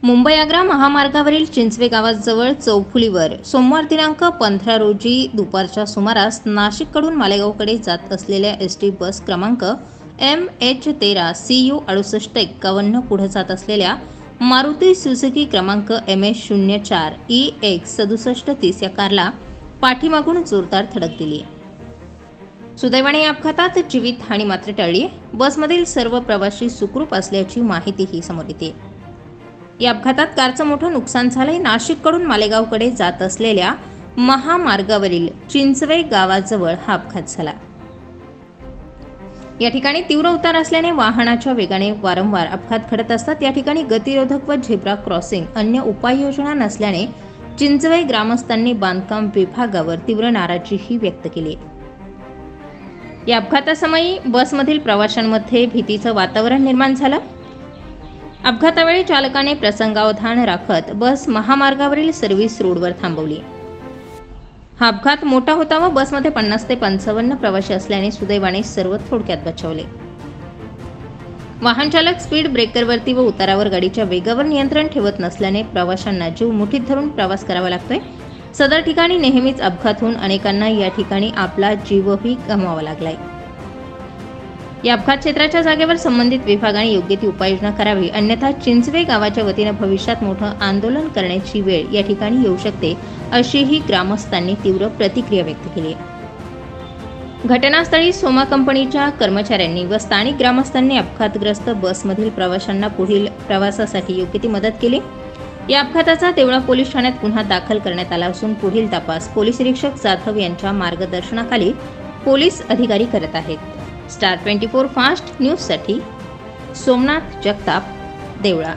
मुंबई आग्रा महामार्गावरील चिंचवे गावाजवळ चौफुलीवर सोमवार दिनांक 15 रोजी दुपारच्या सुमारास नाशिककडून मालेगावकडे जात असलेल्या एसटी बस क्रमांक MH13 CU 6851 पुढे जात असलेल्या मारुती सुझुकी क्रमांक MS04 EX 6730 या कारला पाठीमागून जोरदार धडक दिली. सुदैवाने या अपघातात जीवितहानी मात्र टळली. बसमधील सर्व प्रवासी सुखरूप असल्याची माहितीही समोर येते. या अपघातात कारचं मोठं नुकसान झालंय. नाशिककडून मालेगावकडे जात असलेल्या महामार्गावरील चिंचवे गावाजवळ हा अपघात झाला. या ठिकाणी तीव्र उतार असल्याने वाहनाच्या वेगाने वारंवार अपघात घडत असतात. या ठिकाणी गतिरोधक व झेब्रा क्रॉसिंग अन्य उपाययोजना नसल्याने चिंचवे ग्रामस्थांनी बांधकाम विभागावर तीव्र नाराजीही व्यक्त केली. या अपघातासमयी बसमधील प्रवाशांमध्ये भीतीचं वातावरण निर्माण झालं. अपघातावेळी चालकाने प्रसंगावधान राखत बस महामार्गावरील सर्व्हिस रोडवर थांबवली. हा अपघात मोठा होता व बसमध्ये 50 ते 55 प्रवासी असल्याने सुदैवाने सर्व थोडक्यात बचावले. वाहन चालक स्पीड ब्रेकरवरती व उतारावर गाडीच्या वेगावर नियंत्रण ठेवत नसल्याने प्रवाशांना जीव मुठीत धरून प्रवास करावा लागतोय. सदर ठिकाणी नेहमीच अपघात होऊन अनेकांना या ठिकाणी आपला जीवही गमवावा लागलाय. या अपघात क्षेत्राच्या जागेवर संबंधित विभागाने योग्य ती उपाययोजना करावी, अन्यथा चिंचवे गावाच्या वतीनं भविष्यात मोठं आंदोलन करण्याची वेळ या ठिकाणी येऊ शकते, अशीही ग्रामस्थांनी तीव्र प्रतिक्रिया व्यक्त केली. घटनास्थळी सोमा कंपनीच्या कर्मचाऱ्यांनी व स्थानिक ग्रामस्थांनी अपघातग्रस्त बसमधील प्रवाशांना पुढील प्रवासासाठी योग्य ती मदत केली. या अपघाताचा देवळा पोलीस ठाण्यात गुन्हा दाखल करण्यात आला असून पुढील तपास पोलीस निरीक्षक जाधव यांच्या मार्गदर्शनाखाली पोलीस अधिकारी करत आहेत. स्टार 24 फास्ट न्यूजसाठी सोमनाथ जगताप, देवळा.